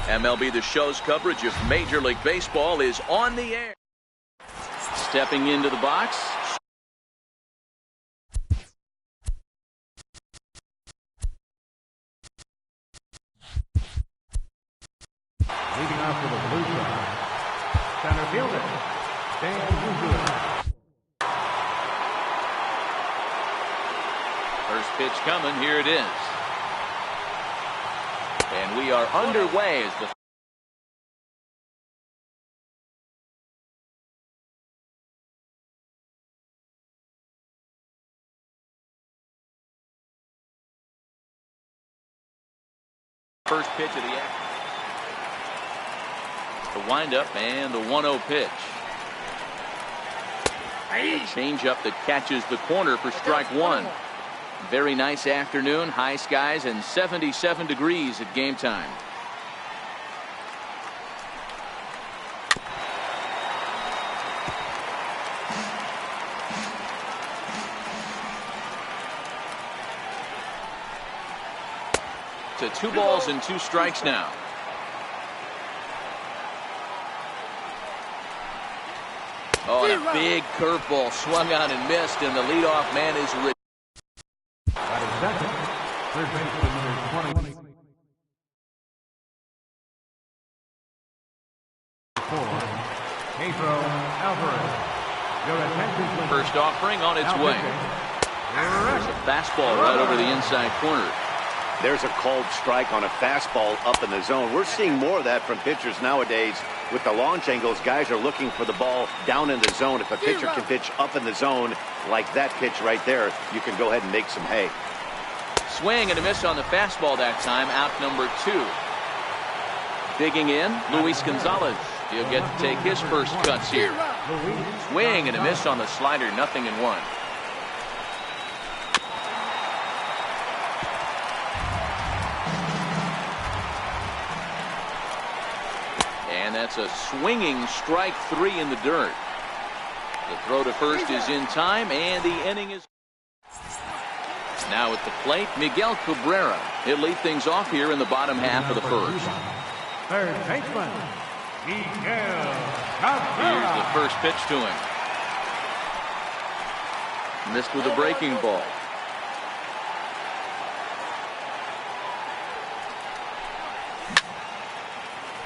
MLB The Show's coverage of Major League Baseball is on the air. Stepping into the box. Leading off for the Blue Sox, center fielder, Dan. First pitch coming. Here it is. And we are underway as the first pitch of the action. The windup and the 1-0 pitch. Change up that catches the corner for strike one. Very nice afternoon, high skies and 77 degrees at game time. To 2 balls and 2 strikes now. Oh, and a big curveball swung on and missed, and the leadoff man is rich. Second, third baseman number 20. Pedro Alvarez. Your attention, please. First offering on its way. There's a fastball right over the inside corner. There's a called strike on a fastball up in the zone. We're seeing more of that from pitchers nowadays. With the launch angles, guys are looking for the ball down in the zone. If a pitcher can pitch up in the zone like that pitch right there, you can go ahead and make some hay. Swing and a miss on the fastball that time. Out number 2. Digging in, Luis Gonzalez. He'll get to take his first cuts here. Swing and a miss on the slider. 0-1. And that's a swinging strike 3 in the dirt. The throw to first is in time, and the inning is. Now at the plate, Miguel Cabrera. He'll lead things off here in the bottom half of the first. Third baseman, Miguel Here's Cabrera. the first pitch to him. Missed with a breaking ball.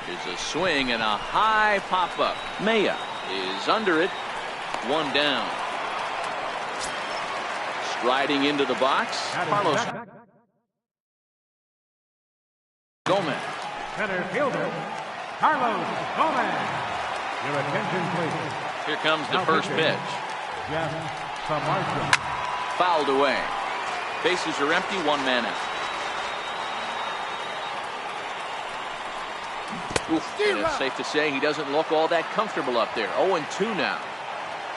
Here's a swing and a high pop-up. Maya is under it. 1 down. Striding into the box, Carlos Gomez. Center fielder, Carlos Gomez. Your attention, please. Here comes the first pitch. Jeff Samardzija. Fouled away. Bases are empty, 1 man out. And it's safe to say he doesn't look all that comfortable up there. 0-2 now.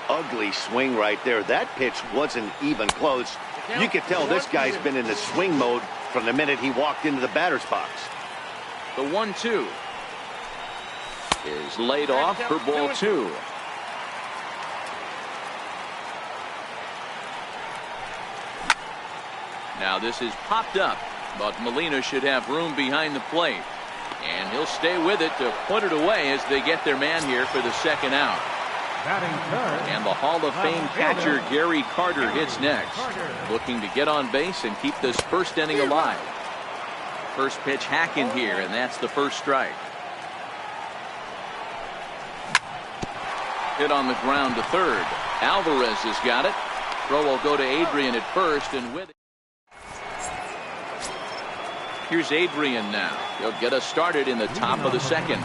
Ugly swing right there. That pitch wasn't even close. You could tell this guy's been in the swing mode from the minute he walked into the batter's box. The 1-2 is laid off for ball 2. Now this is popped up, but Molina should have room behind the plate. And he'll stay with it to put it away as they get their man here for the second out. And the Hall of Fame catcher Gary Carter hits next, looking to get on base and keep this first inning alive. First pitch hacking here, and that's the first strike. Hit on the ground to third. Alvarez has got it. Throw will go to Adrian at first, and with it. Here's Adrian now. He'll get us started in the top of the second.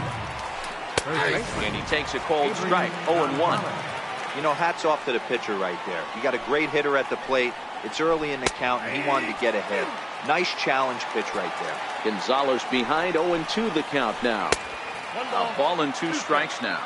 And he takes a cold strike. 0-1. You know, hats off to the pitcher right there. You got a great hitter at the plate. It's early in the count, and he wanted to get ahead. Nice challenge pitch right there. Gonzalez behind. 0-2 the count now. A ball and 2 strikes now.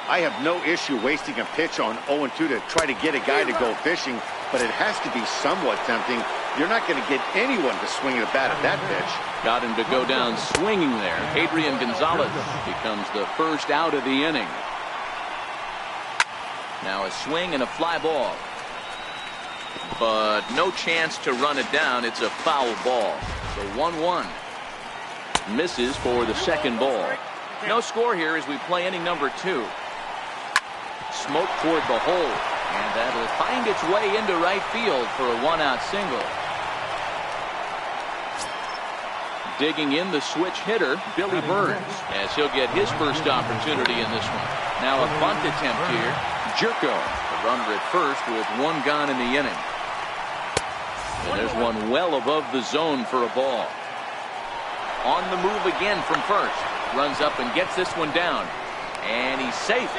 I have no issue wasting a pitch on 0-2 to try to get a guy to go fishing, but it has to be somewhat tempting. You're not going to get anyone to swing the bat at that pitch. Got him to go down swinging there. Adrian Gonzalez becomes the first out of the inning. Now a swing and a fly ball. But no chance to run it down. It's a foul ball. So 1-1. Misses for the second ball. No score here as we play inning number 2. Smoke toward the hole, and that'll find its way into right field for a 1-out single. Digging in the switch hitter, Billy Burns, as he'll get his first opportunity in this one. Now a bunt attempt here. Jerko, the runner at first with 1 gone in the inning. And there's one well above the zone for a ball. On the move again from first. Runs up and gets this one down. And he's safe.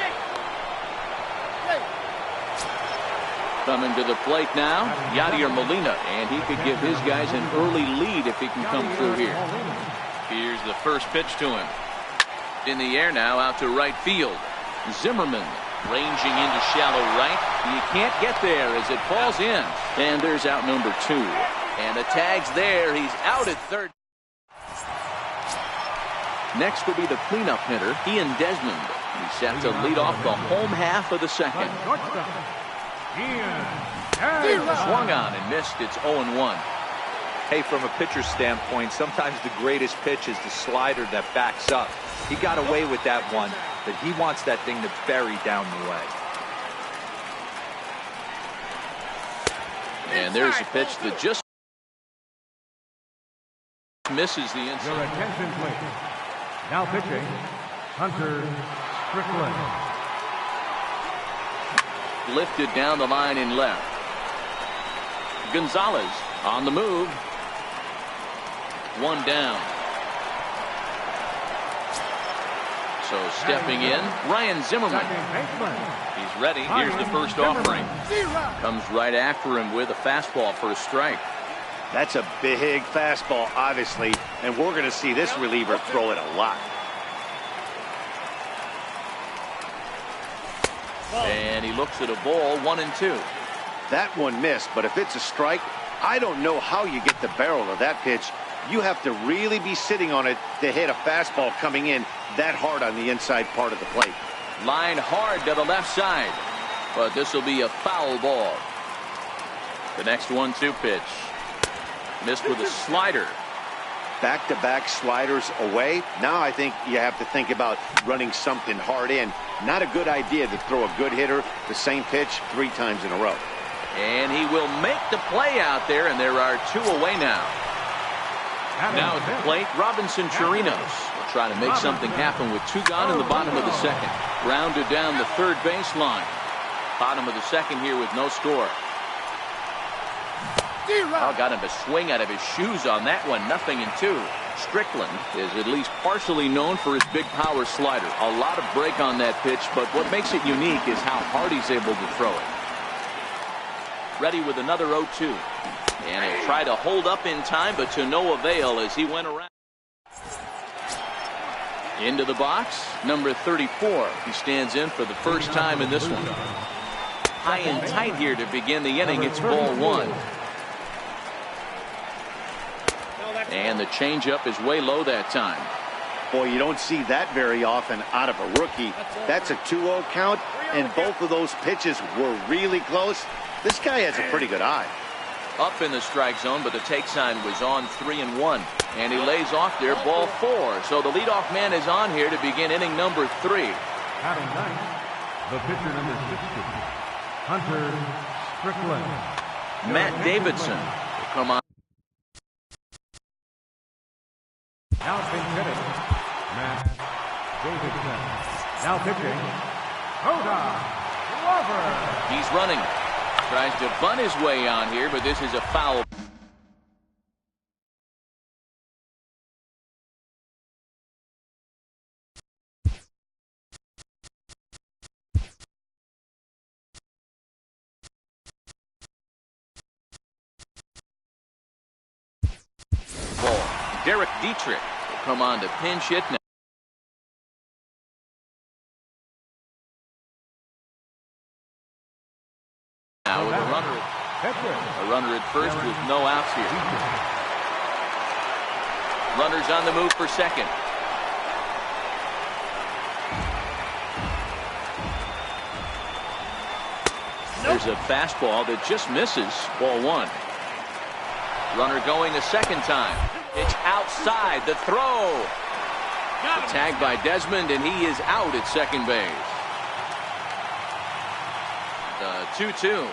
Coming to the plate now, Yadier Molina, and he could give his guys an early lead if he can come through here. Here's the first pitch to him. In the air now, out to right field. Zimmerman ranging into shallow right. You can't get there as it falls in. And there's out number 2. And the tag's there. He's out at third. Next will be the cleanup hitter, Ian Desmond. He's set to lead off the home half of the second. Swung on and missed. It's 0-1. Hey, from a pitcher's standpoint, sometimes the greatest pitch is the slider that backs up. He got away with that one, but he wants that thing to bury down the way. And there's a pitch that just misses the inside. Your attention, please. Now pitching, Hunter Strickland. Lifted down the line in left. Gonzalez on the move. 1 down. So stepping in, Ryan Zimmerman. He's ready. Here's the first offering. Comes right after him with a fastball for a strike. That's a big fastball, obviously, and we're going to see this reliever throw it a lot. And he looks at a ball, 1-2. That one missed, but if it's a strike, I don't know how you get the barrel of that pitch. You have to really be sitting on it to hit a fastball coming in that hard on the inside part of the plate. Line hard to the left side, but this will be a foul ball. The next 1-2 pitch. Missed with a slider. Back-to-back sliders away. Now I think you have to think about running something hard in. Not a good idea to throw a good hitter the same pitch 3 times in a row. And he will make the play out there, and there are 2 away now. Now at the plate, Robinson Chirinos will try to make something happen with 2 gone in the bottom of the second. Grounded down the third baseline. Bottom of the second here with no score. Oh, got him to swing out of his shoes on that one. 0-2. Strickland is at least partially known for his big power slider. A lot of break on that pitch, but what makes it unique is how hard he's able to throw it. Ready with another 0-2. And he'll try to hold up in time, but to no avail as he went around. Into the box, number 34. He stands in for the first time in this one. High and tight here to begin the inning. It's ball 1. And the changeup is way low that time. Boy, you don't see that very often out of a rookie. That's a 2-0 count, and both of those pitches were really close. This guy has a pretty good eye. Up in the strike zone, but the take sign was on 3-1. And he lays off there, ball 4. So the leadoff man is on here to begin inning number 3. Batting ninth, the pitcher number 60, Hunter Strickland. Matt Davidson will come on. Now hitting, Matt Davidson. Now pitching, Hoda Glover. He's running. Tries to bunt his way on here, but this is a foul. Ball. Derek Dietrich will come on to pinch hit now. Now with a runner at first with no outs here. Runners on the move for second. There's a fastball that just misses. Ball 1. Runner going a second time. Pitch outside, the throw. Tagged by Desmond, and he is out at second base. The 2-2.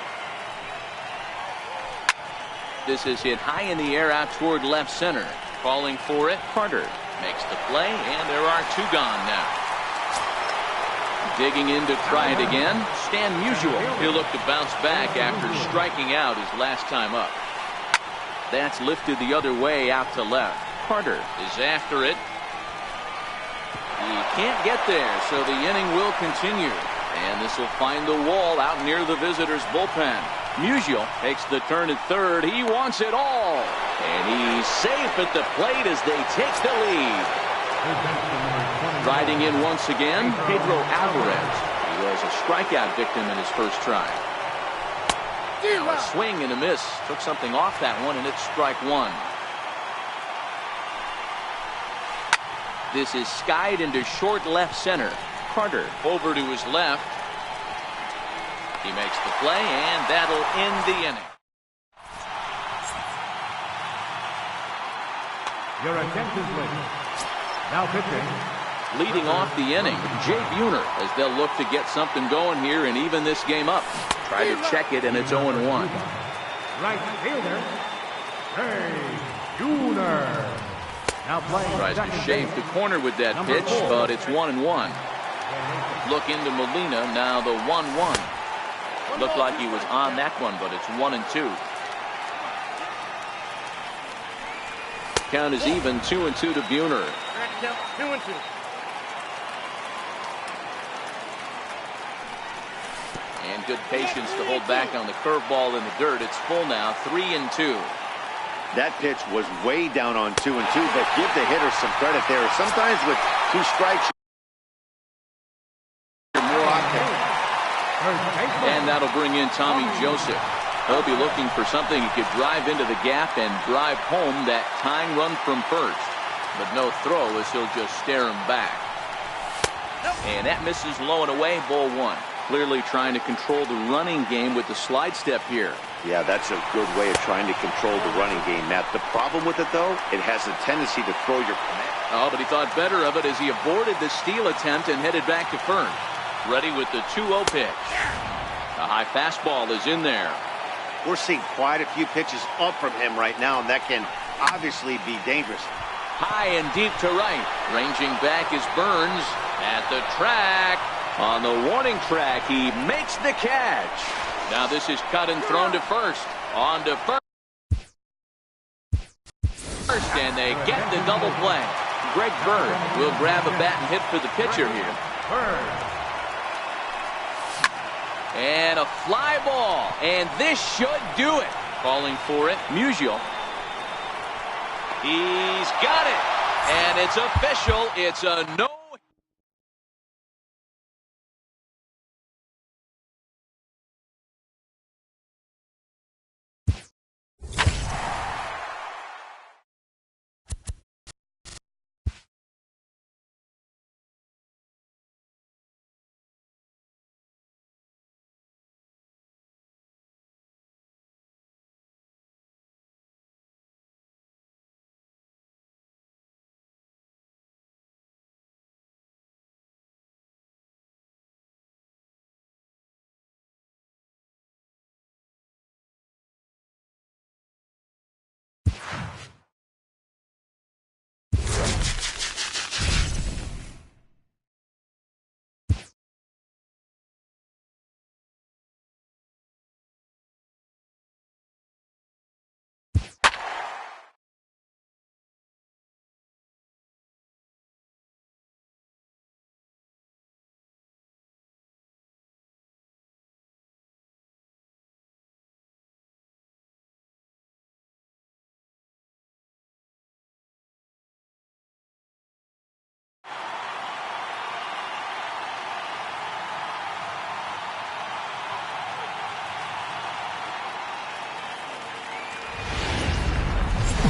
This is hit high in the air out toward left center. Calling for it, Carter makes the play, and there are two gone now. Digging in to try it again, Stan Musial. He'll look to bounce back after striking out his last time up. That's lifted the other way out to left. Carter is after it. He can't get there, so the inning will continue. And this will find the wall out near the visitors' bullpen. Musial takes the turn at third. He wants it all. And he's safe at the plate as they take the lead. Riding in once again, Pedro Alvarez. He was a strikeout victim in his first try. Now a swing and a miss. Took something off that one, and it's strike one. This is skied into short left center. Carter over to his left. He makes the play, and that'll end the inning. Your attention, please. Now pitching. Leading off the inning, Jay Buhner, as they'll look to get something going here and even this game up. Try to check it, and it's 0-1. Right fielder, Jay Buhner. Now playing. Tries to shave the corner with that pitch, but it's 1-1. Look into Molina, now the 1-1. Looked like he was on that one, but it's 1-2. Count is even, 2-2 to Buhner. 2-2. And good patience to hold back on the curveball in the dirt. It's full now, 3-2. That pitch was way down on 2-2, but give the hitter some credit there. Sometimes with two strikes, you're more octane. And that'll bring in Tommy Joseph. He'll be looking for something he could drive into the gap and drive home that tying run from first. But no throw, as he'll just stare him back. And that misses low and away, ball one. Clearly trying to control the running game with the slide step here. Yeah, that's a good way of trying to control the running game, Matt. The problem with it, though, it has a tendency to throw your command. Oh, but he thought better of it as he aborted the steal attempt and headed back to first. Ready with the 2-0 pitch. A high fastball is in there. We're seeing quite a few pitches up from him right now, and that can obviously be dangerous. High and deep to right. Ranging back is Burns at the track. On the warning track, he makes the catch. Now this is cut and thrown to first. On to first. And they get the double play. Greg Bird will grab a bat and hit for the pitcher here. And a fly ball. And this should do it. Calling for it, Musial. He's got it. And it's official. It's a no.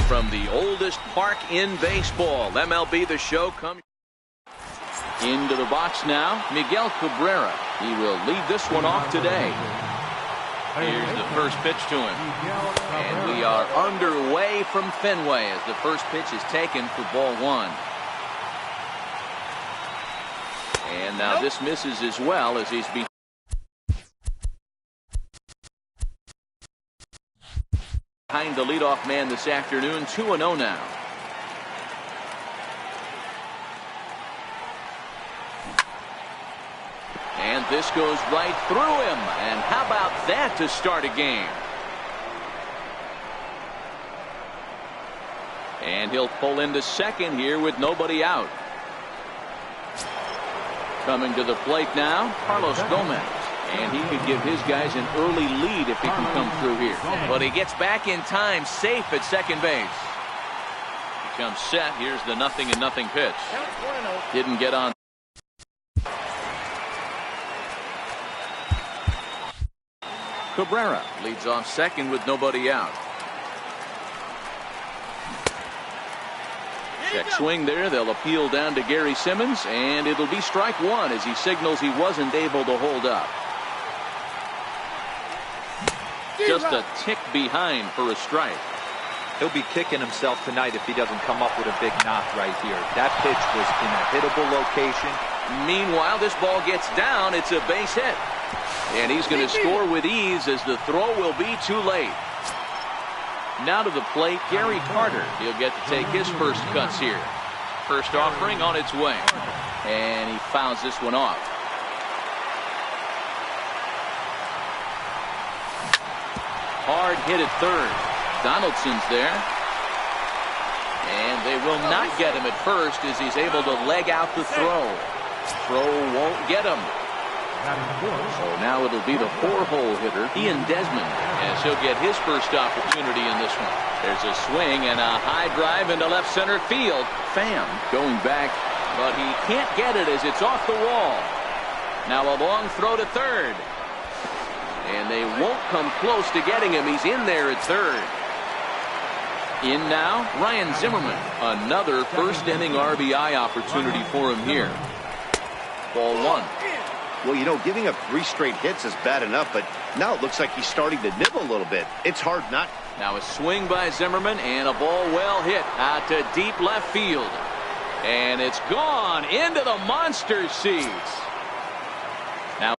From the oldest park in baseball, MLB The Show comes into the box now. Miguel Cabrera. He will lead this one off today. Here's the first pitch to him. And we are underway from Fenway as the first pitch is taken for ball one. And now this misses as well as he's behind the leadoff man this afternoon. 2-0 now. And this goes right through him. And how about that to start a game? And he'll pull into second here with nobody out. Coming to the plate now, Carlos Gomez. And he could give his guys an early lead if he can come through here. But he gets back in time, safe at second base. He comes set. Here's the 0-0 pitch. Didn't get on. Cabrera leads off second with nobody out. Check swing there. They'll appeal down to Gary Simmons, and it'll be strike one as he signals he wasn't able to hold up. Just a tick behind for a strike. He'll be kicking himself tonight if he doesn't come up with a big knock right here. That pitch was in a hittable location. Meanwhile, this ball gets down. It's a base hit. And he's going to score with ease as the throw will be too late. Now to the plate, Gary Carter. He'll get to take his first cuts here. First offering on its way. And he fouls this one off. Hard hit at third. Donaldson's there. And they will not get him at first as he's able to leg out the throw. Throw won't get him. So now it'll be the 4-hole hitter, Ian Desmond, as he'll get his first opportunity in this one. There's a swing and a high drive into left center field. Pham going back, but he can't get it as it's off the wall. Now a long throw to third. And they won't come close to getting him. He's in there at third. In now, Ryan Zimmerman. Another first inning RBI opportunity for him here. Ball one. Well, you know, giving up 3 straight hits is bad enough, but now it looks like he's starting to nibble a little bit. It's hard not. Now a swing by Zimmerman and a ball well hit out to deep left field. And it's gone into the monster seats. Now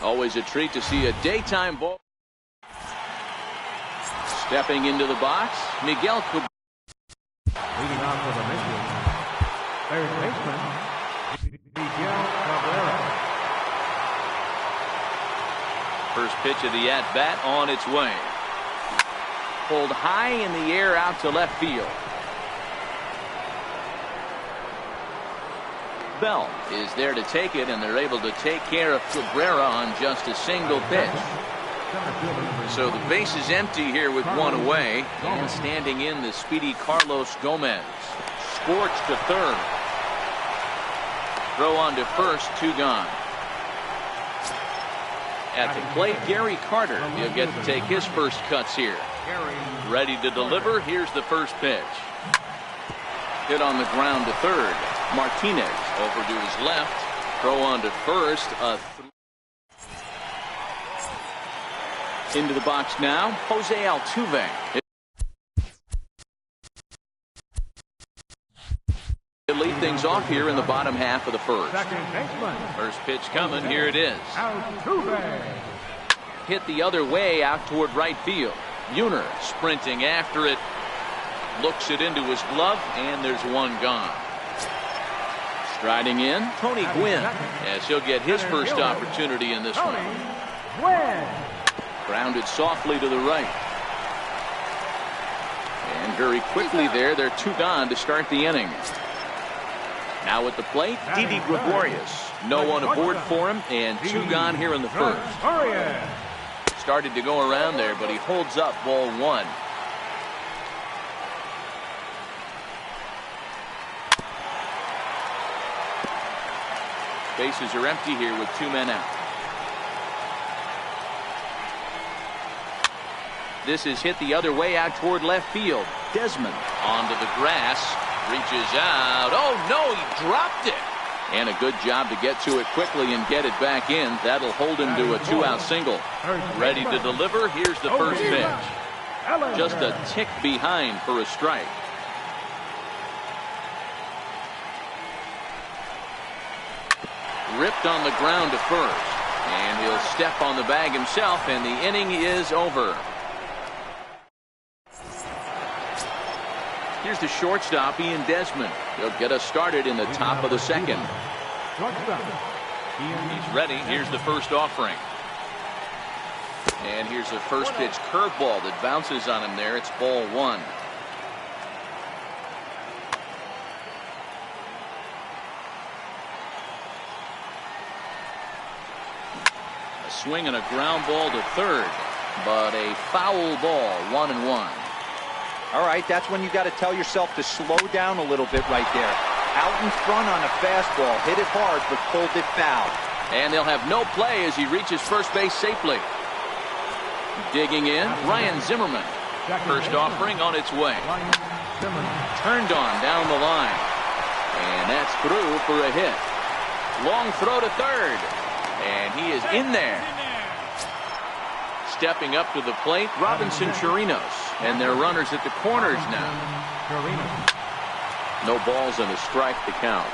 always a treat to see a daytime ball. Stepping into the box, Miguel Cabrera. Leading off for the Mission, third baseman, Miguel Cabrera. First pitch of the at-bat on its way. pulled high in the air out to left field. Bell is there to take it, and they're able to take care of Cabrera on just a single pitch. So the base is empty here with one away, and standing in the speedy Carlos Gomez. Scorched to third. Throw on to first, 2 gone. At the plate, Gary Carter. He'll get to take his first cuts here. Ready to deliver. Here's the first pitch. Hit on the ground to third. Martinez over to his left. Throw on to first. Into the box now, Jose Altuve. He'll lead things off here in the bottom half of the first. First pitch coming. Here it is. Hit the other way out toward right field. Buhner sprinting after it. Looks it into his glove, and there's one gone. Striding in, Tony Gwynn, as he'll get his first opportunity in this one. Grounded softly to the right. And very quickly there, they're 2 gone to start the inning. Now at the plate, Didi Gregorius. No one aboard for him, and 2 gone here in the first. Started to go around there, but he holds up ball 1. Bases are empty here with 2 men out. This is hit the other way out toward left field. Desmond onto the grass. Reaches out. Oh, no, he dropped it. And a good job to get to it quickly and get it back in. That'll hold him to a 2-out single. Ready to deliver. Here's the first pitch. Just a tick behind for a strike. Ripped on the ground to first. And he'll step on the bag himself, and the inning is over. Here's the shortstop, Ian Desmond. He'll get us started in the top of the second. He's ready. Here's the first offering. And here's the first pitch curveball that bounces on him there. It's ball 1. A swing and a ground ball to third, but a foul ball, 1-1. All right, that's when you got to tell yourself to slow down a little bit right there. Out in front on a fastball, hit it hard, but pulled it foul. And they'll have no play as he reaches first base safely. Digging in, Ryan Zimmerman. First offering on its way. Turned on down the line. And that's through for a hit. Long throw to third. And he is in there. Stepping up to the plate, Robinson Chirinos. And they're runners at the corners now. No balls and a strike to count.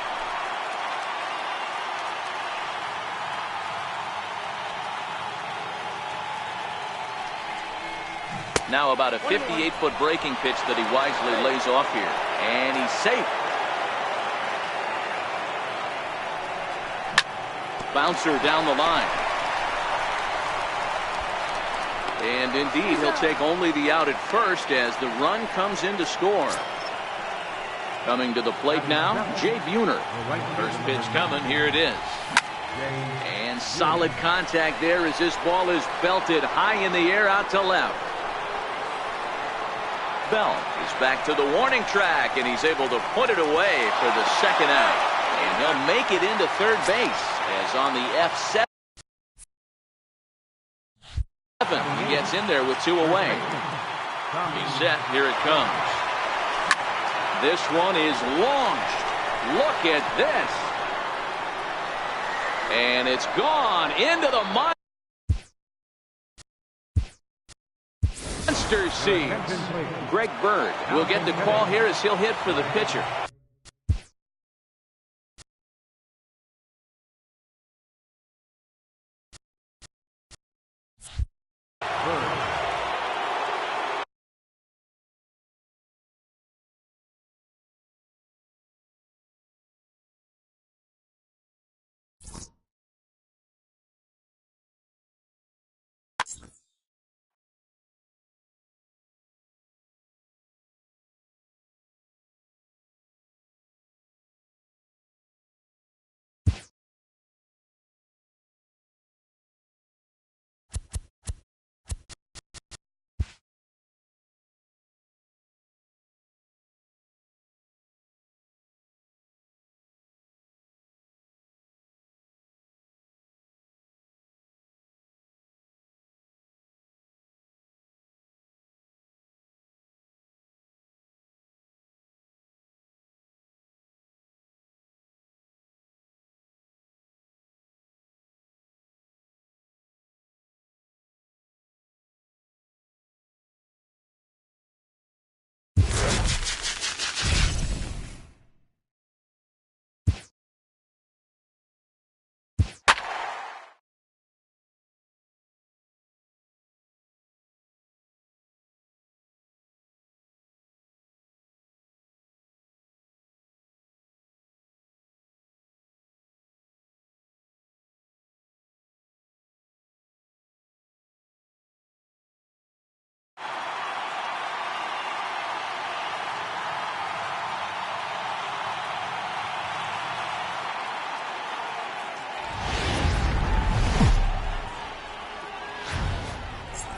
Now about a 58-foot breaking pitch that he wisely lays off here. And he's safe. Bouncer down the line. And indeed, he'll take only the out at first as the run comes in to score. Coming to the plate now, Jay Buhner. First pitch coming. Here it is. And solid contact there as this ball is belted high in the air out to left. Bell is back to the warning track, and he's able to put it away for the second out. And he'll make it into third base as on the F7. He gets in there with 2 away. He's set. Here it comes. This one is launched. Look at this. And it's gone into the monster seats. Greg Bird will get the call here as he'll hit for the pitcher.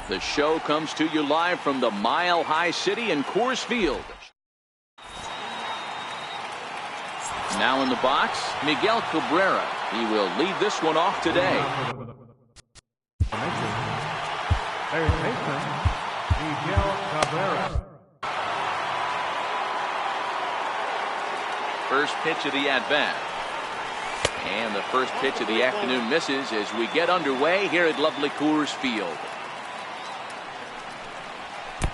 The show comes to you live from the Mile High City in Coors Field. Now in the box, Miguel Cabrera. He will lead this one off today. Third baseman, Miguel Cabrera. First pitch of the at-bat. And the first pitch of the afternoon misses as we get underway here at lovely Coors Field.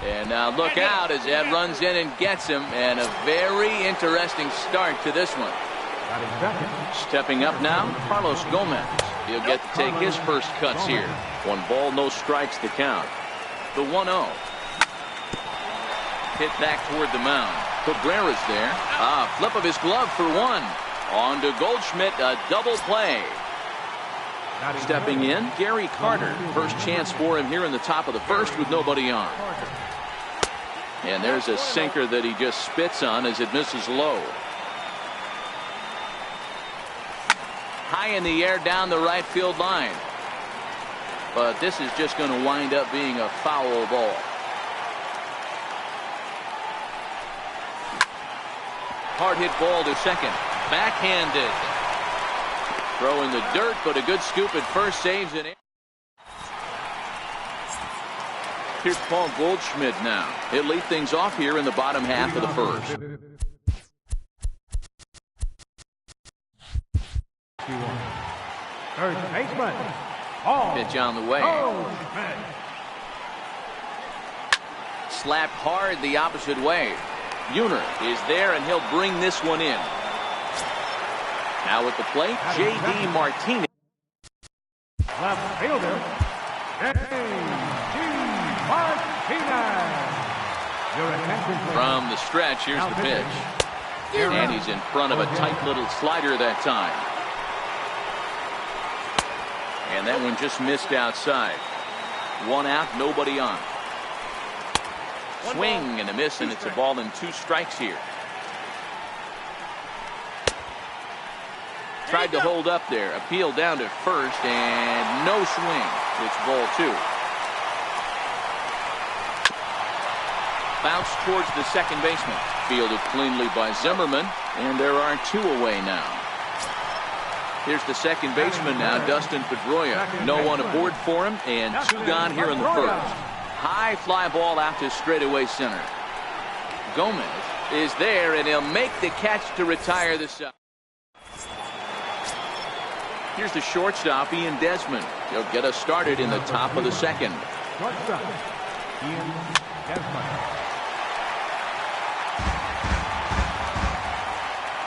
And now look out as Ed runs in and gets him, and a very interesting start to this one. Stepping up now, Carlos Gomez. He'll get to take his first cuts here. 1 ball, no strikes to count. The 1-0. Hit back toward the mound. Cabrera's there. Flip of his glove for 1. On to Goldschmidt, a double play. Stepping in, Gary Carter. First chance for him here in the top of the first with nobody on. And there's a sinker that he just spits on as it misses low. High in the air down the right field line. But this is just going to wind up being a foul ball. Hard hit ball to second. Backhanded. Throw in the dirt, but a good scoop at first, saves it. Here's Paul Goldschmidt now. He'll lead things off here in the bottom half of the first. First baseman. Pitch on the way. Slapped hard the opposite way. Buhner is there, and he'll bring this one in. Now at the plate, J.D. Martinez. Left fielder, J.D. Martinez. Your attention, please. From the stretch, here's the pitch. And he's in front of a tight little slider that time. And that one just missed outside. 1 out, nobody on. Swing and a miss, and it's a ball and 2 strikes here. Tried to hold up there. Appeal down to first, and no swing. It's ball 2. Bounce towards the second baseman. Fielded cleanly by Zimmerman, and there are 2 away now. Here's the second baseman now, Dustin Pedroia. No one aboard for him, and 2 gone here in the first. High fly ball out to straightaway center. Gomez is there, and he'll make the catch to retire the side. Here's the shortstop, Ian Desmond. He'll get us started in the top of the second. Shortstop, Ian Desmond.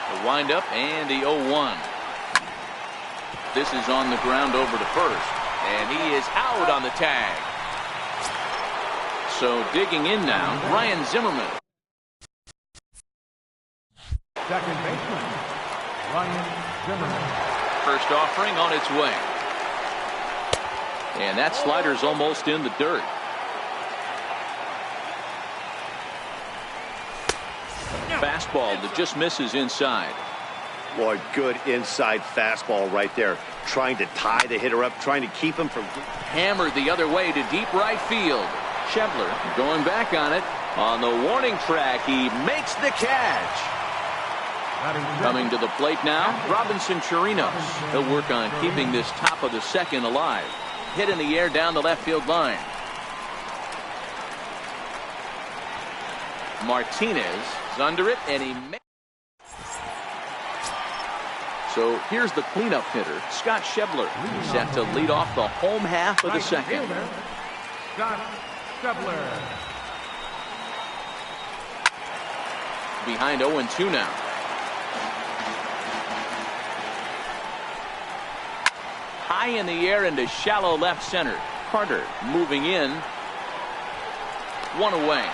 The windup and the 0-1. This is on the ground over to first, and he is out on the tag. So digging in now, Ryan Zimmerman. Second baseman, Ryan Zimmerman. First offering on its way. And that slider's almost in the dirt. Fastball that just misses inside. Boy, good inside fastball right there. Trying to tie the hitter up, trying to keep him from... Hammered the other way to deep right field. Schebler going back on it. On the warning track, he makes the catch. Coming to the plate now, Robinson Chirinos. He'll work on keeping this top of the second alive. Hit in the air down the left field line. Martinez is under it, and he makes... So here's the cleanup hitter, Scott Schebler, set to lead off the home half of the second. Scott Schebler. Behind 0-2 now. High in the air into shallow left center. Carter moving in. 1 away.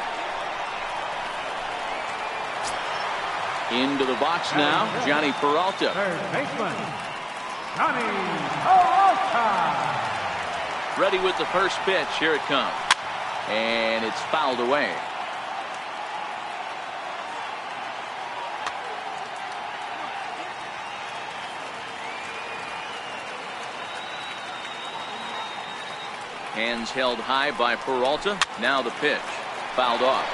Into the box now, Johnny Peralta. Third baseman, Johnny Peralta. Ready with the first pitch. Here it comes. And it's fouled away. Hands held high by Peralta. Now the pitch. Fouled off.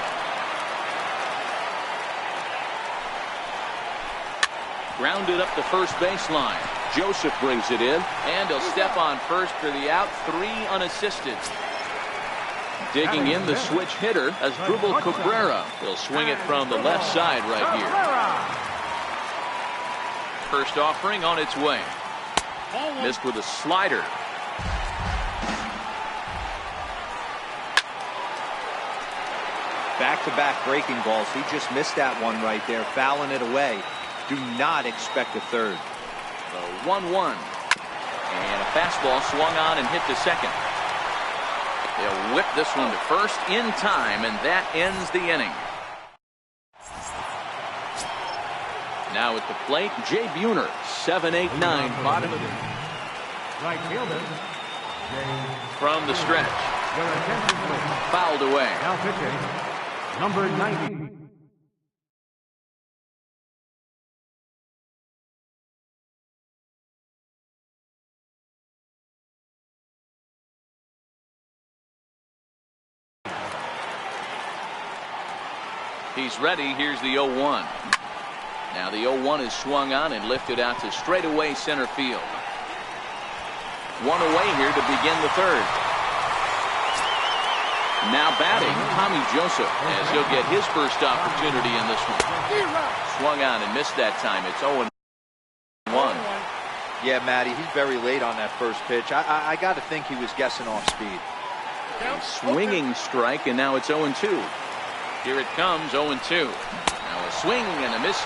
Grounded up the first baseline. Joseph brings it in. And he'll step on first for the out. 3 unassisted. Digging in the switch hitter as Dribble Cabrera. He'll swing it from the left side right here. First offering on its way. Missed with a slider. Back-to-back breaking balls. He just missed that one right there, fouling it away. Do not expect a third. The 1-1. And a fastball swung on and hit to second. They'll whip this one to first in time, and that ends the inning. Now at the plate, Jay Buhner, 7-8-9, bottom of the Right fielder. from the stretch. Your attention, please. Fouled away. Now pitching, number 90. He's ready. Here's the 0-1. Now the 0-1 is swung on and lifted out to straightaway center field. One away here to begin the third. Now batting, Tommy Joseph, as he'll get his first opportunity in this one. Swung on and missed that time. It's 0-1. Yeah, Matty, he's very late on that first pitch. I got to think he was guessing off speed. A swinging strike, and now it's 0-2. Here it comes, 0-2. Now a swing and a miss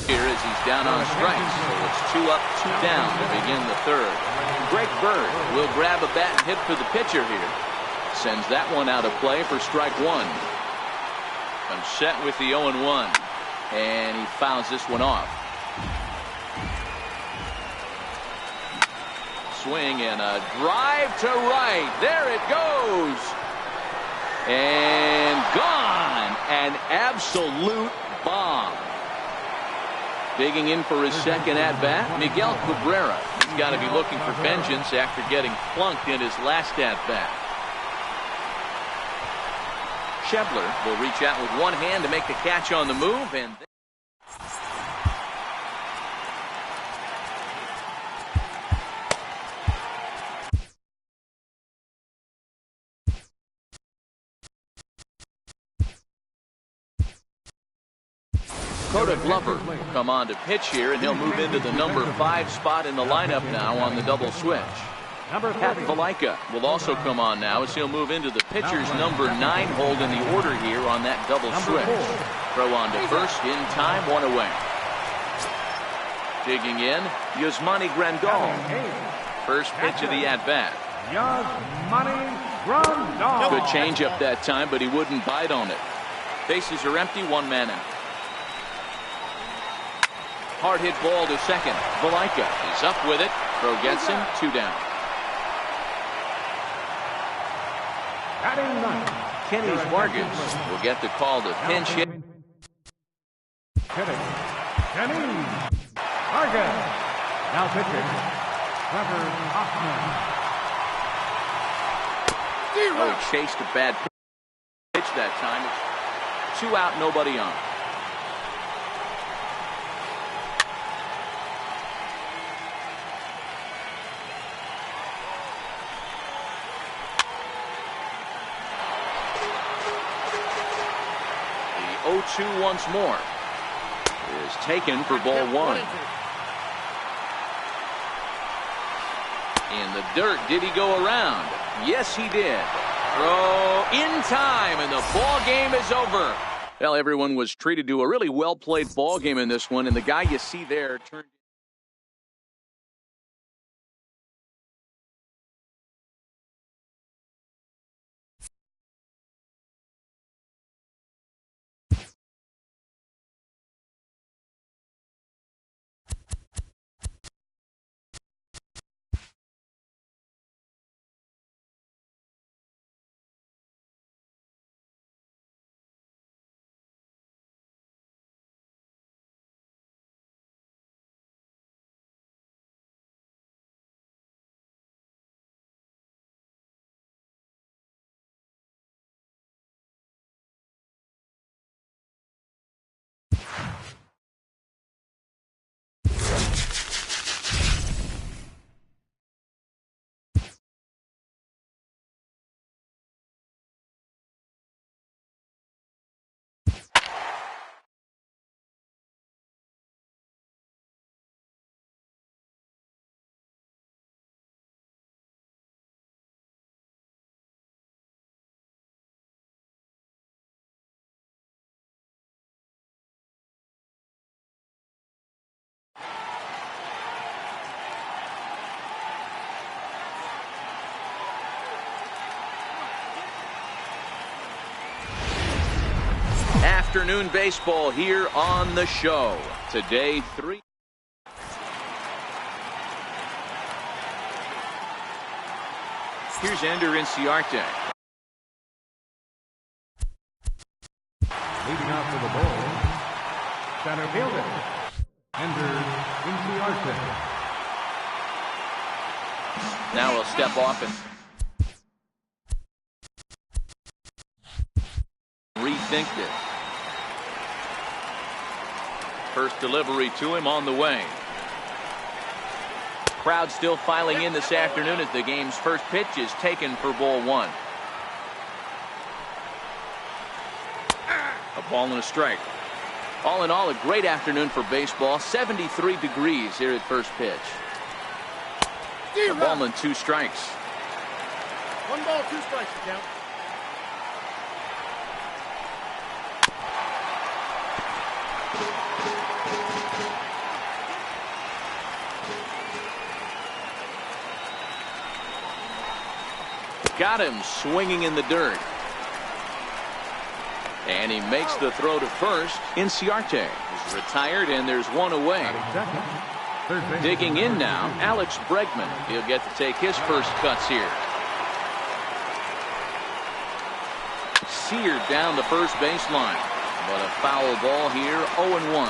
here as he's down on strikes. So it's 2 up, 2 down to begin the third. Greg Bird will grab a bat and hit for the pitcher here. Sends that one out of play for strike 1. I'm set with the 0-1. And he fouls this one off. Swing and a drive to right. There it goes. And gone. An absolute bomb. Digging in for his second at-bat, Miguel Cabrera. He's got to be looking for vengeance after getting plunked in his last at-bat. Schebler will reach out with one hand to make the catch on the move. And Dakota Glover will come on to pitch here, and he'll move into the number 5 spot in the lineup now on the double switch. Pat Valaika will also come on now as he'll move into the pitcher's number 9 hold in the order here on that double switch. Throw on to first in time, 1 away. Digging in, Yasmani Grandal. First pitch of the at-bat. Yasmani Grandal. Good changeup that time, but he wouldn't bite on it. Bases are empty, 1 man out. Hard hit ball to second. Valaika is up with it. Throw gets him. 2 down. Batting ninth, Kenny Vargas will get the call to pinch hit. hitting, Kenny Vargas. Now pitching, Trevor Hoffman. Oh, he chased a bad pitch that time. It's 2 out, nobody on. The 0-2 once more is taken for ball 1. In the dirt, did he go around? Yes, he did. Throw in time, and the ball game is over. Well, everyone was treated to a really well-played ball game in this one, and the guy you see there turned afternoon baseball here on the show. Today, 3. Here's Ender Inciarte. Leading out to the ball, center fielder, Ender Inciarte. Now he'll step off and rethink it. First delivery to him on the way. Crowd still filing in this afternoon as the game's first pitch is taken for ball 1. A ball and a strike. All in all, a great afternoon for baseball. 73 degrees here at first pitch. A ball and 2 strikes. 1 ball, 2 strikes, count. Got him swinging in the dirt. And he makes the throw to first. Inciarte is retired, and there's 1 away. Digging in now, Alex Bregman. He'll get to take his first cuts here. Seared down the first baseline. But a foul ball here, 0-1.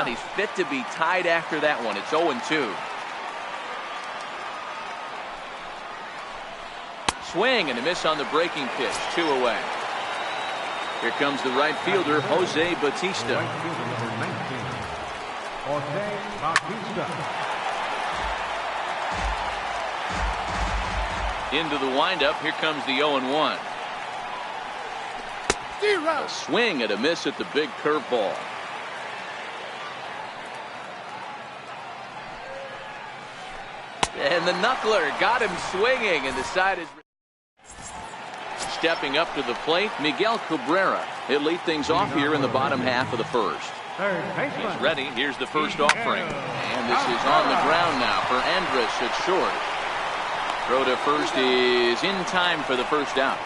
He's fit to be tied after that one. It's 0-2. Swing and a miss on the breaking pitch. 2 away. Here comes the right fielder, Jose Bautista. Right fielder, number 19, Jose Bautista. Into the windup. Here comes the 0-1. A swing and a miss at the big curveball. And the knuckler got him swinging, and the side is stepping up to the plate, Miguel Cabrera. He'll lead things off here in the bottom half of the first. He's ready. Here's the first offering. And this is on the ground now for Andrus at short. Throw to first is in time for the first out.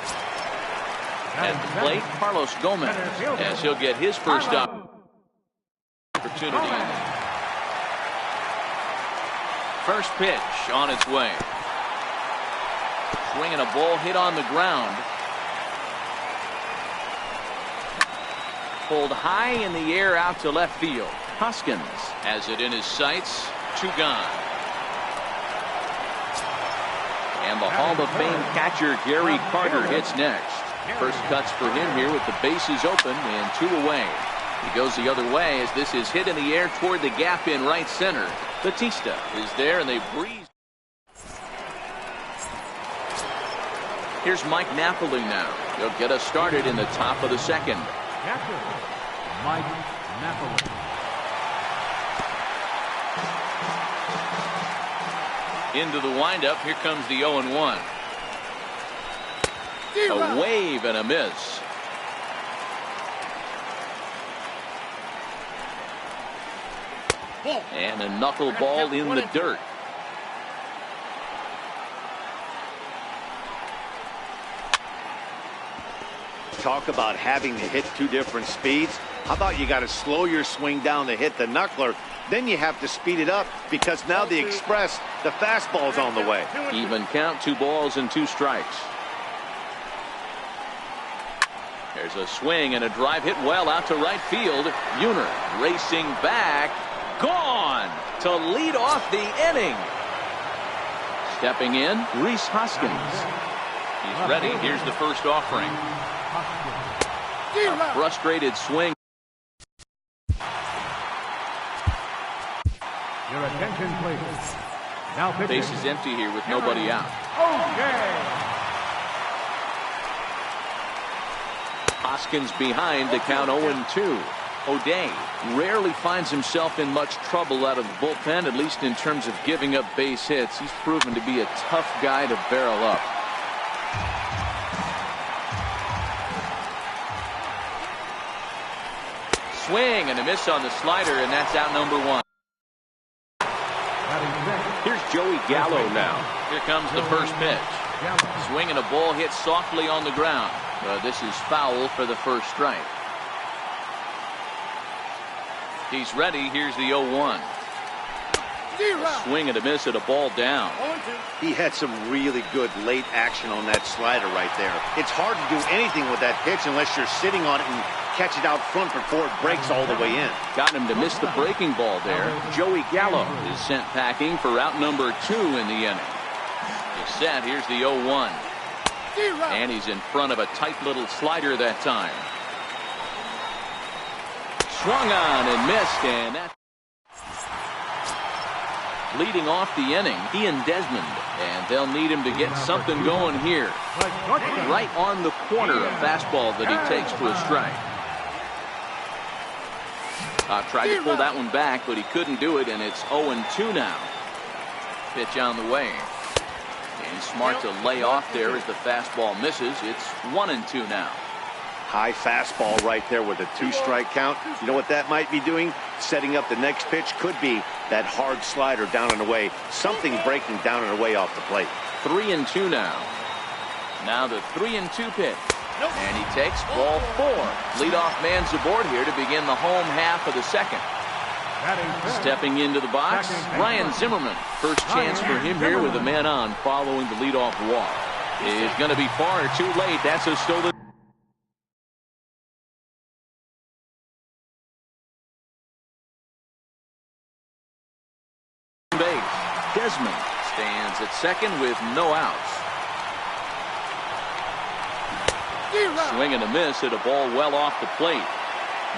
At the plate, Carlos Gomez, as he'll get his first opportunity. First pitch on its way. Swinging a ball hit on the ground. Pulled high in the air out to left field. Hoskins has it in his sights. 2 gone. And the Hall of Fame catcher Gary Carter hits next. First cuts for him here with the bases open and 2 away. He goes the other way as this is hit in the air toward the gap in right center. Bautista is there, and they breeze. Here's Mike Napoli now. He'll get us started in the top of the second. Catcher, Mike Napoli. Into the windup. Here comes the 0-1. A wave and a miss. And a knuckleball in the dirt. Talk about having to hit 2 different speeds. How about you got to slow your swing down to hit the knuckler, then you have to speed it up because now the express, the fastball's on the way. Even count, 2 balls and 2 strikes. There's a swing and a drive hit well out to right field. Buhner racing back. Gone to lead off the inning. Stepping in, Rhys Hoskins. He's ready. Here's the first offering. A frustrated swing. Your attention, please. Now pitching. Base is empty here with nobody out. Okay. Hoskins behind the count 0-2. O'Day rarely finds himself in much trouble out of the bullpen, at least in terms of giving up base hits. He's proven to be a tough guy to barrel up. Swing and a miss on the slider, and that's out number 1. Here's Joey Gallo now. Here comes the first pitch. Swing and a ball hit softly on the ground. This is foul for the first strike. He's ready. Here's the 0-1. A swing and a miss at a ball down. He had some really good late action on that slider right there. It's hard to do anything with that pitch unless you're sitting on it and catch it out front before it breaks all the way in. Got him to miss the breaking ball there. Joey Gallo is sent packing for out number 2 in the inning. He's set. Here's the 0-1. And he's in front of a tight little slider that time. Swung on and missed, and that leading off the inning, he and Desmond, and they'll need him to get something going here. Right on the corner, a fastball that he takes to a strike. Tried to pull that one back, but he couldn't do it, and it's 0-2 now. Pitch on the way. And smart to lay off there as the fastball misses. It's 1-2 now. High fastball right there with a 2-strike count. You know what that might be doing? Setting up the next pitch. Could be that hard slider down and away. Something breaking down and away off the plate. 3-2 now. Now the 3-2 pitch. And he takes ball 4. Leadoff man's aboard here to begin the home half of the second. Stepping into the box, Ryan Zimmerman. First chance for him here with a man on following the leadoff walk. Is going to be far too late. That's a stolen base. Desmond stands at second with no outs. Swing and a miss at a ball well off the plate.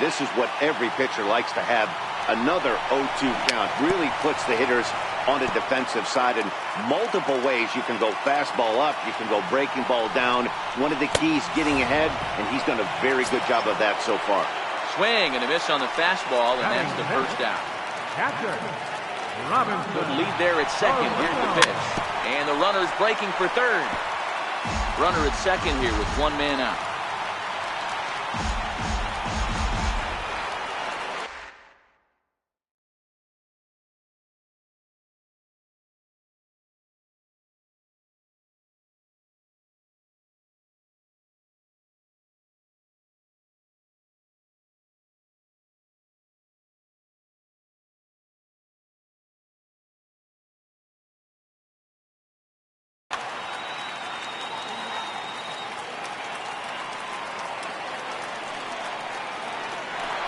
This is what every pitcher likes to have. Another 0-2 count really puts the hitters on the defensive side in multiple ways. You can go fastball up, you can go breaking ball down. One of the keys, getting ahead, and he's done a very good job of that so far. Swing and a miss on the fastball, and that's the first out. Good lead there at second. Here's the pitch. And the runner's breaking for third. Runner at second here with one man out.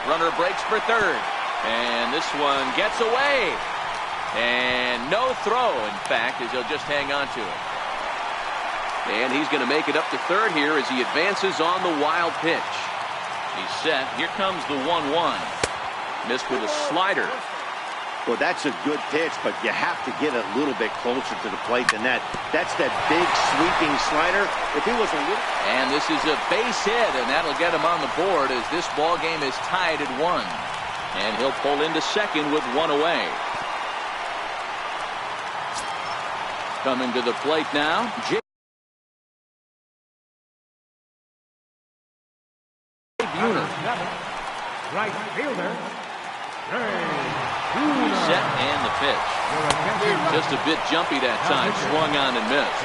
Runner breaks for third. And this one gets away. And no throw, in fact, as he'll just hang on to it. And he's going to make it up to third here as he advances on the wild pitch. He's set. Here comes the 1-1. Missed with a slider. Well, that's a good pitch, but you have to get a little bit closer to the plate than that. That's that big sweeping slider. If he was a little... And this is a base hit, and that'll get him on the board as this ball game is tied at 1. And he'll pull into second with one away. Coming to the plate now, Jay Buhner. Right fielder. Set and the pitch. Just a bit jumpy that time. Swung on and missed.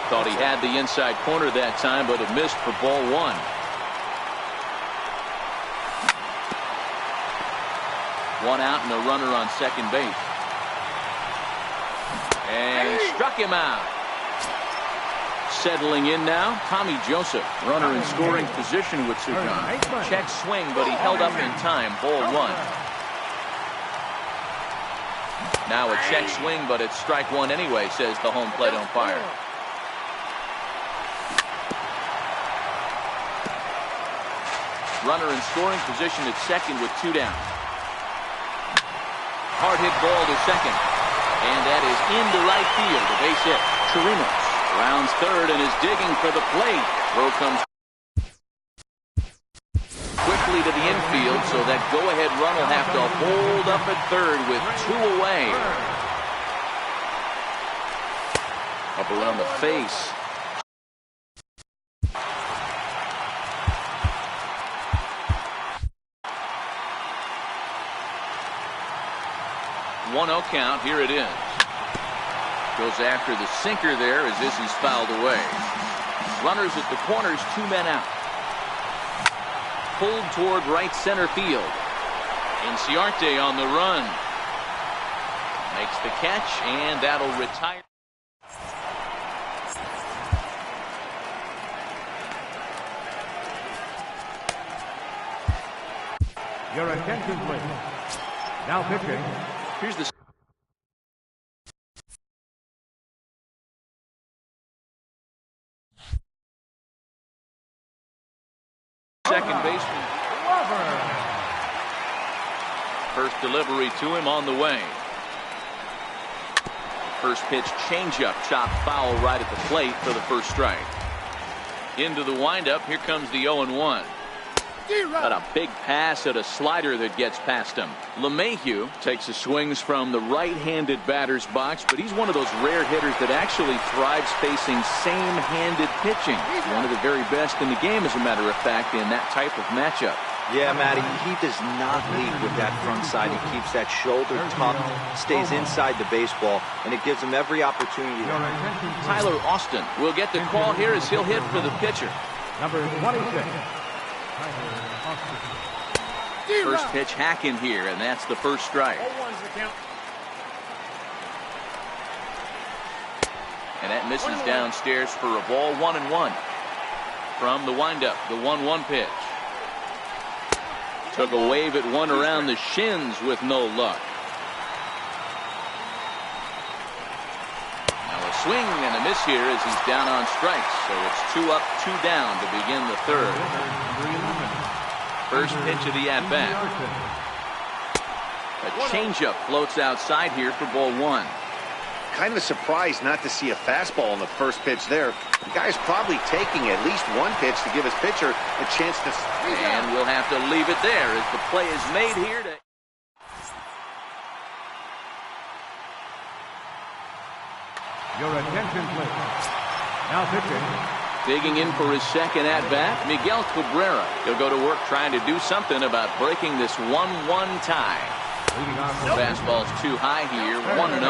Thought he had the inside corner that time, but it missed for ball 1. One out and a runner on second base. And he struck him out. Settling in now, Tommy Joseph, runner in scoring position with Sugan. Check swing, but he held up in time. Ball 1. Now a check swing, but it's strike 1 anyway, says the home plate umpire. Runner in scoring position at second with 2 down. Hard hit ball to second. And that is into right field. The base hit. Chirinos rounds third and is digging for the plate. Throw comes quickly to the infield, so that go-ahead run will have to hold up at third with 2 away. Up around the face. 1-0 count. Here it is. Goes after the sinker there as this is fouled away. Runners at the corners, 2 men out. Pulled toward right center field. Inciarte on the run. Makes the catch, and that'll retire. Your attention, please. Now pitching. Here's the second baseman. First delivery to him on the way. First pitch changeup, chopped foul right at the plate for the first strike. Into the windup. Here comes the 0-1. Got a big pass at a slider that gets past him. LeMahieu takes the swings from the right-handed batter's box, but he's one of those rare hitters that actually thrives facing same-handed pitching. One of the very best in the game, as a matter of fact, in that type of matchup. Yeah, Matty, he does not lead with that front side. He keeps that shoulder tucked, stays inside the baseball, and it gives him every opportunity. Tyler Austin will get the call here as he'll hit for the pitcher. Number 26. First pitch hack in here, and that's the first strike. And that misses downstairs for a ball. 1-1. From the windup, the 1-1 pitch. Took a wave at one around the shins with no luck. Now a swing and a miss here as he's down on strikes. So it's 2 up, 2 down to begin the third. First pitch of the at-bat. A changeup floats outside here for ball 1. Kind of surprised not to see a fastball on the first pitch there. The guy's probably taking at least one pitch to give his pitcher a chance to. And we'll have to leave it there as the play is made here. Your attention, please. Now pitching. Digging in for his second at-bat, Miguel Cabrera. He'll go to work trying to do something about breaking this 1-1 tie. The fastball's too high here, 1-0.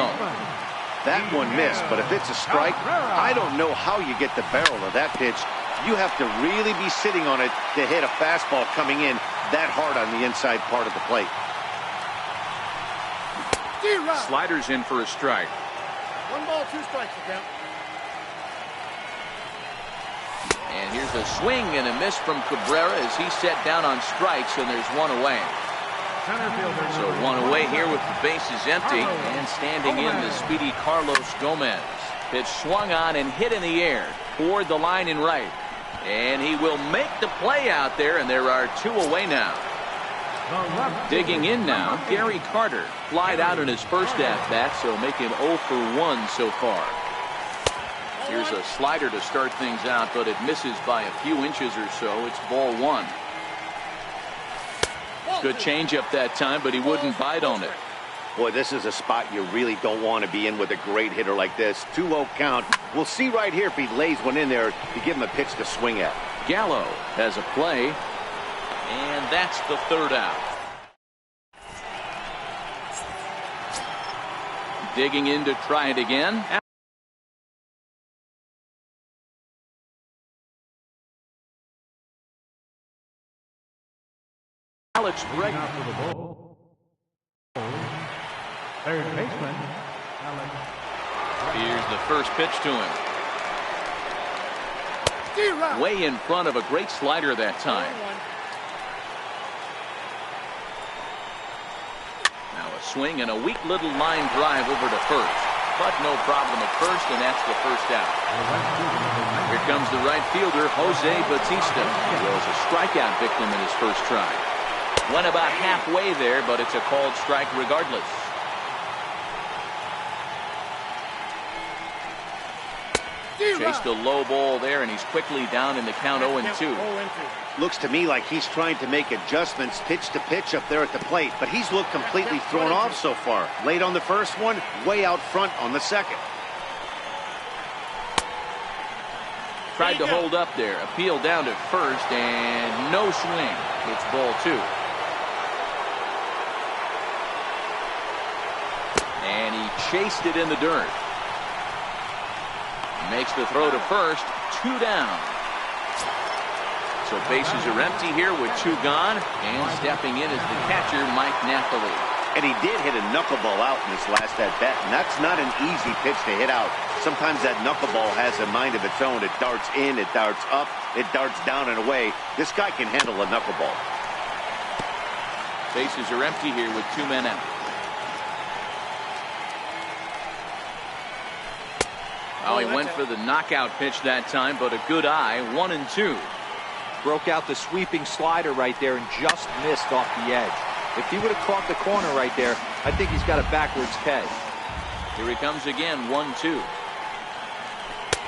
That one missed, but if it's a strike, I don't know how you get the barrel of that pitch. You have to really be sitting on it to hit a fastball coming in that hard on the inside part of the plate. Sliders in for a strike. 1 ball, 2 strikes to count. And here's a swing and a miss from Cabrera as he's set down on strikes, and there's 1 away. So 1 away here with the bases empty, and standing in the speedy Carlos Gomez. Pitch swung on and hit in the air toward the line in right, and he will make the play out there, and there are 2 away now. Digging in now, Gary Carter flied out in his first at-bat, so making 0 for 1 so far. Here's a slider to start things out, but it misses by a few inches or so. It's ball 1. Good changeup that time, but he wouldn't bite on it. Boy, this is a spot you really don't want to be in with a great hitter like this. 2-0 count. We'll see right here if he lays one in there to give him a pitch to swing at. Gallo has a play, and that's the third out. Digging in to try it again. Alex Bregman. Third baseman. Here's the first pitch to him. Way in front of a great slider that time. Now a swing and a weak little line drive over to first. But no problem at first, and that's the first out. Here comes the right fielder, Jose Bautista. He was a strikeout victim in his first try. Went about halfway there, but it's a called strike regardless. Chased a low ball there, and he's quickly down in the count 0-2. Looks to me like he's trying to make adjustments pitch to pitch up there at the plate, but he's looked completely thrown off so far. Late on the first one, way out front on the second. Tried to hold up there, appeal down to first, and no swing. It's ball 2. And he chased it in the dirt. Makes the throw to first. 2 down. So bases are empty here with 2 gone. And stepping in is the catcher, Mike Napoli. And he did hit a knuckleball out in this last at-bat, and that's not an easy pitch to hit out. Sometimes that knuckleball has a mind of its own. It darts in, it darts up, it darts down and away. This guy can handle a knuckleball. Bases are empty here with 2 men out. Oh, he went for the knockout pitch that time, but a good eye. 1-2. Broke out the sweeping slider right there and just missed off the edge. If he would have caught the corner right there, I think he's got a backwards K. Here he comes again, 1-2.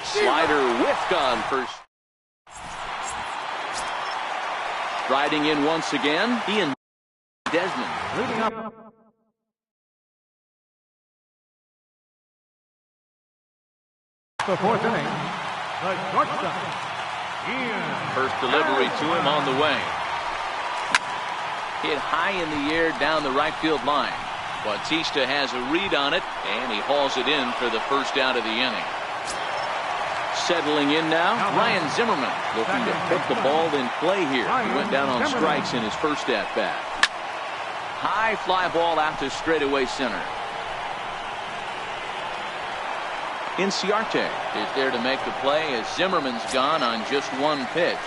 Slider whiffed on first. Riding in once again, Ian Desmond. Leading up. The 4th inning, the shortstop, Ian. First delivery to him on the way. Hit high in the air down the right field line. Bautista has a read on it, and he hauls it in for the first out of the inning. Settling in now, Ryan Zimmerman looking to put the ball in play here. He went down on strikes in his first at-bat. High fly ball out to straightaway center. Inciarte is there to make the play as Zimmerman's gone on just 1 pitch.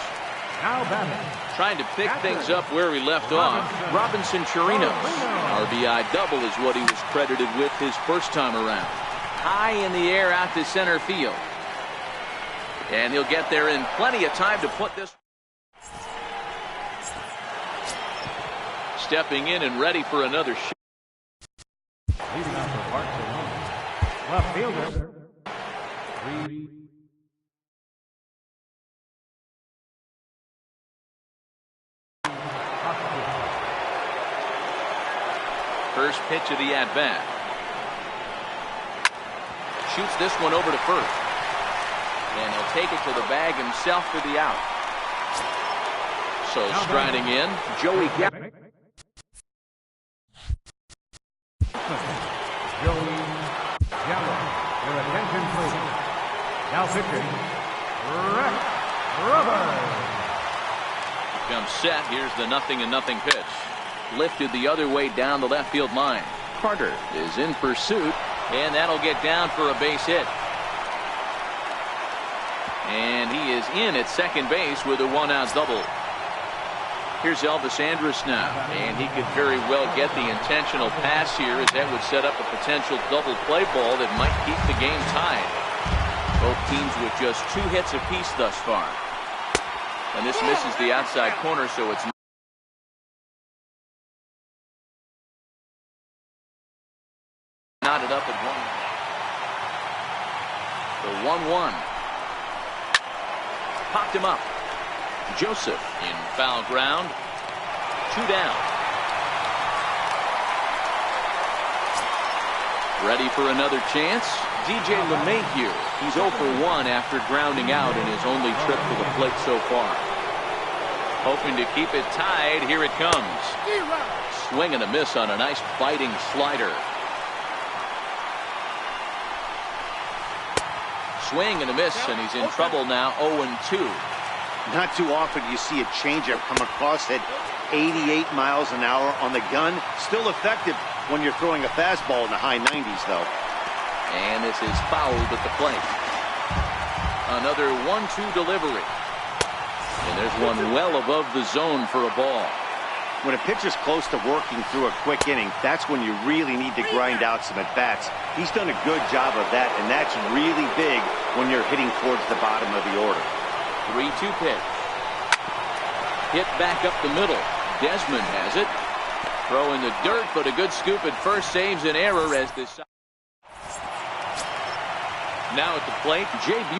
Now batting. Trying to pick things up where he left off. Robinson Chirinos. RBI double is what he was credited with his first time around. High in the air out to center field. And he'll get there in plenty of time to put this. Stepping in and ready for another shot. Leading off the park to left fielder. First pitch of the at-bat. Shoots this one over to first. And he'll take it to the bag himself for the out. So striding in, Joey Gallo. Joey Gallo. Your attention, please. Now pitching, Rex Roberts. Comes set. Here's the 0-0 pitch. Lifted the other way down the left field line. Carter is in pursuit, and that'll get down for a base hit. And he is in at second base with a 1-out double. Here's Elvis Andrus now, and he could very well get the intentional pass here, as that would set up a potential double play ball that might keep the game tied. Both teams with just 2 hits apiece thus far. And this misses the outside corner, so it's knotted up at 1. The 1-1. Popped him up. Joseph in foul ground. 2 down. Ready for another chance. DJ LeMahieu. He's 0 for 1 after grounding out in his only trip to the plate so far. Hoping to keep it tied. Here it comes. Swing and a miss on a nice biting slider. Swing and a miss, and he's in trouble now. 0-2. Not too often you see a changeup come across at 88 miles an hour on the gun. Still effective when you're throwing a fastball in the high 90s, though. And this is fouled at the plate. Another 1-2 delivery. And there's one well above the zone for a ball. When a pitcher's close to working through a quick inning, that's when you really need to grind out some at-bats. He's done a good job of that, and that's really big when you're hitting towards the bottom of the order. 3-2 pitch. Hit back up the middle. Desmond has it. Throw in the dirt, but a good scoop at first saves an error as this. Now at the plate, Jay Buhner.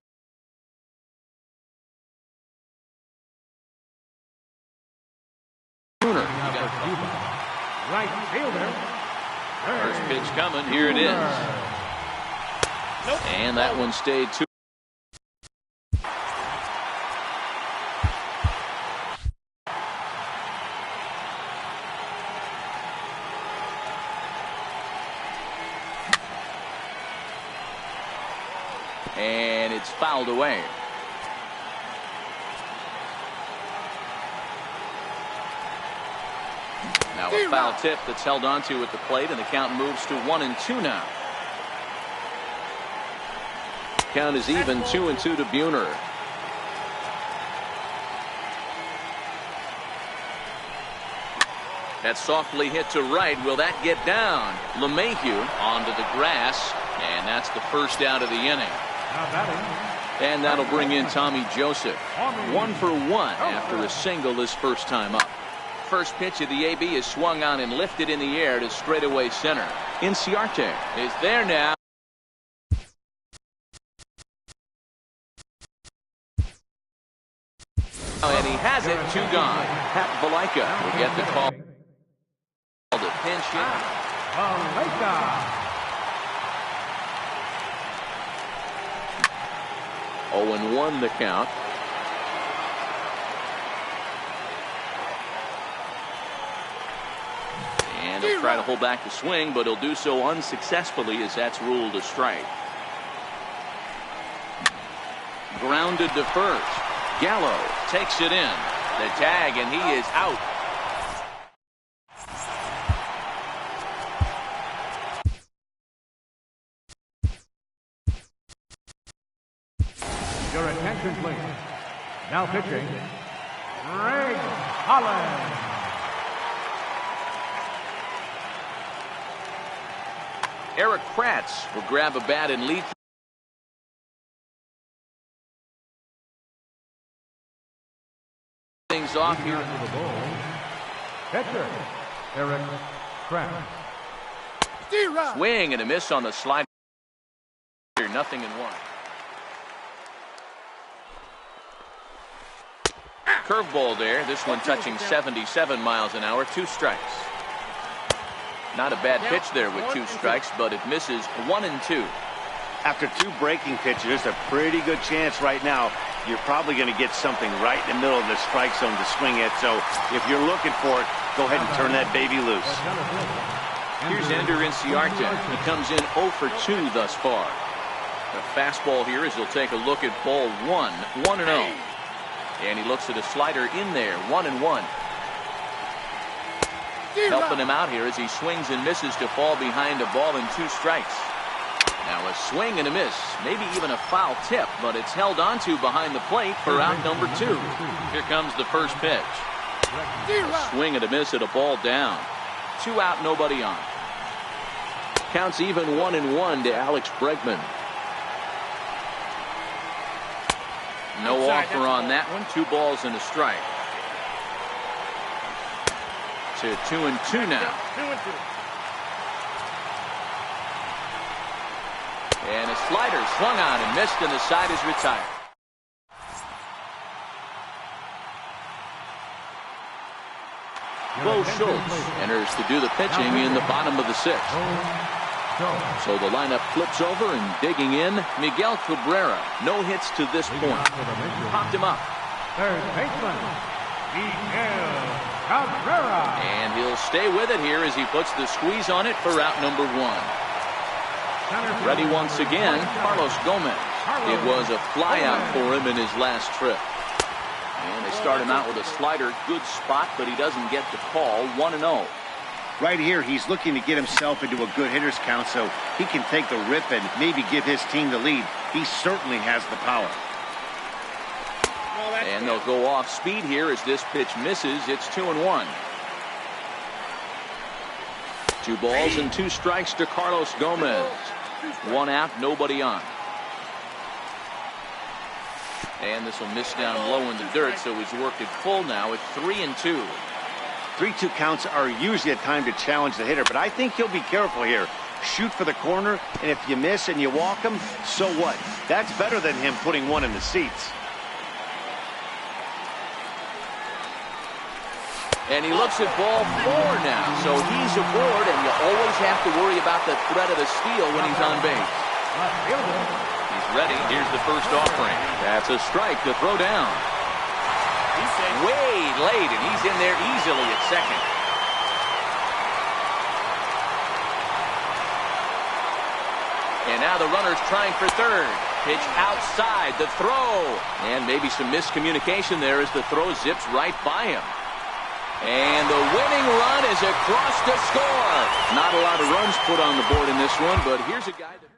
Right fielder. First pitch coming. Here it is. And that one stayed 2. fouled away. Now a foul tip that's held onto at the plate, and the count moves to 1-2 now. Count is even, 2-2 to Buhner. That's softly hit to right. Will that get down? LeMahieu onto the grass, and that's the first out of the inning. And that'll bring in Tommy Joseph. 1 for 1 after a single his first time up. First pitch of the AB is swung on and lifted in the air to straightaway center. Inciarte is there now. And he has it, 2 gone. Pat Valaika will get the call. The pinch hit. 0-1 the count. And he'll try to hold back the swing, but he'll do so unsuccessfully as that's ruled a strike. Grounded to first. Gallo takes it in. The tag, and he is out. Your attention, please. Now pitching, Greg Holland. Eric Kratz will grab a bat and lead things off here. Pitcher, Eric Kratz. Swing and a miss on the slide. 0-1. Curveball there. This one touching 77 miles an hour. 2 strikes. Not a bad pitch there with 2 strikes, but it misses. 1-2. After 2 breaking pitches, there's a pretty good chance right now you're probably going to get something right in the middle of the strike zone to swing at. So if you're looking for it, go ahead and turn that baby loose. Here's Ender Inciarte. He comes in 0 for 2 thus far. The fastball here as he'll take a look at ball 1. 1-0. And he looks at a slider in there. 1-1. Helping him out here as he swings and misses to fall behind a ball and 2 strikes. Now a swing and a miss, maybe even a foul tip, but it's held onto behind the plate for out number 2. Here comes the first pitch. A swing and a miss at a ball down. 2 out, nobody on. Counts even 1-1 to Alex Bregman. No offer on that one. 2 balls and a strike. To 2-2 now. And a slider swung on and missed, and the side is retired. Bo Schultz enters to do the pitching in the bottom of the 6th. So the lineup flips over, and digging in, Miguel Cabrera. No hits to this point. Popped him up. Third baseman, Miguel Cabrera. And he'll stay with it here as he puts the squeeze on it for out number 1. Ready once again, Carlos Gomez. It was a flyout for him in his last trip. And they start him out with a slider. Good spot, but he doesn't get the call. 1-0. Right here, he's looking to get himself into a good hitter's count so he can take the rip and maybe give his team the lead. He certainly has the power. And they'll go off speed here as this pitch misses. It's 2-1. 2 balls and 2 strikes to Carlos Gomez. 1 out, nobody on. And this will miss down low in the dirt, so he's worked it full now at 3-2. 3-2 counts are usually a time to challenge the hitter, but I think he'll be careful here. Shoot for the corner, and if you miss and you walk him, so what? That's better than him putting 1 in the seats. And he looks at ball 4 now, so he's aboard, and you always have to worry about the threat of a steal when he's on base. He's ready. Here's the first offering. That's a strike to throw down. Way late, and he's in there easily at second. And now the runner's trying for third. Pitch outside, the throw. And maybe some miscommunication there as the throw zips right by him. And the winning run is across to score. Not a lot of runs put on the board in this one, but here's a guy that...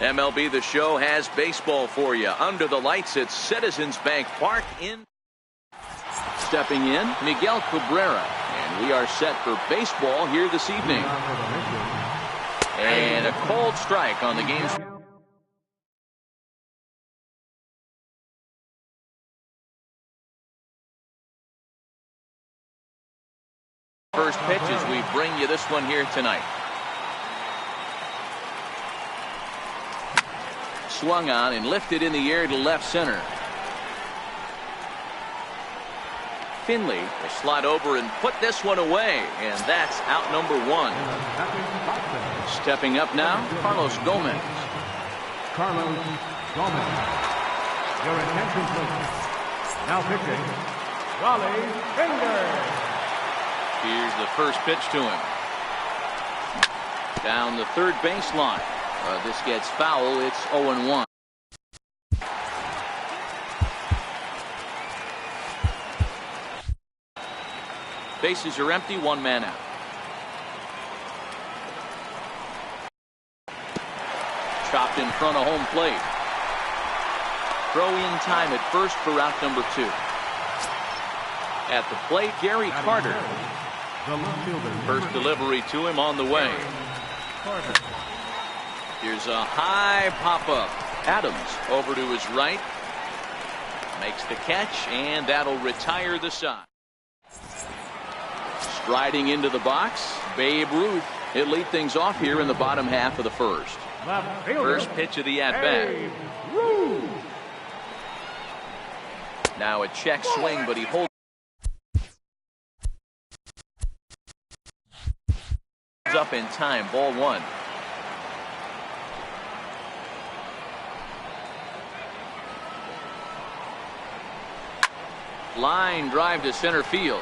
MLB The Show has baseball for you. Under the lights at Citizens Bank Park in... Stepping in, Miguel Cabrera. And we are set for baseball here this evening. And a cold strike on the game's... First pitch as we bring you this one here tonight. Swung on and lifted in the air to left center. Finley will slide over and put this one away, and that's out number one. Stepping up now, Carlos Gomez. Carlos Gomez. Your attention, please. Now pitching, Raleigh Finger. Here's the first pitch to him. Down the third baseline. This gets foul. It's 0-1. Bases are empty. One man out. Chopped in front of home plate. Throw in time at first for out number 2. At the plate, Gary Carter. First delivery to him on the way. Here's a high pop-up. Adams over to his right. Makes the catch, and that'll retire the side. Striding into the box, Babe Ruth. He'll lead things off here in the bottom half of the first. First pitch of the at-bat. Now a check swing, but he holds up in time. Ball 1. Line drive to center field.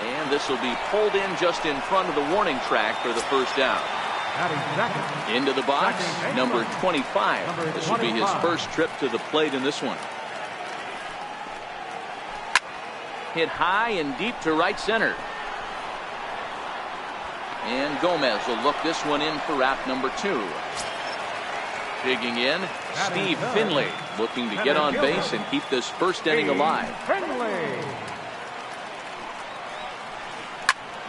And this will be pulled in just in front of the warning track for the first down. Into the box, number 25. This will be his first trip to the plate in this one. Hit high and deep to right center. And Gomez will look this one in for out number 2. Digging in, Steve Finley looking to get on base and keep this first inning alive.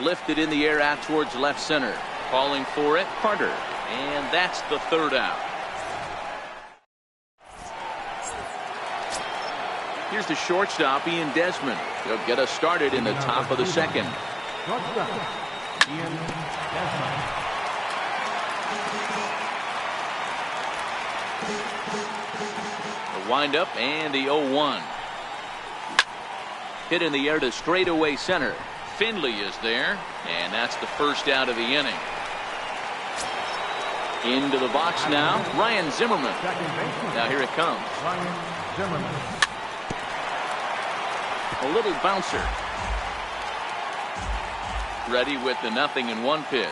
Lifted in the air out towards left center. Calling for it, Carter. And that's the third out. Here's the shortstop, Ian Desmond. He'll get us started in the top of the second. Ian Desmond. The windup and the 0-1. Hit in the air to straightaway center. Finley is there, and that's the first out of the inning. Into the box now, Ryan Zimmerman. Now here it comes. Ryan Zimmerman. A little bouncer. Ready with the 0-1 pitch.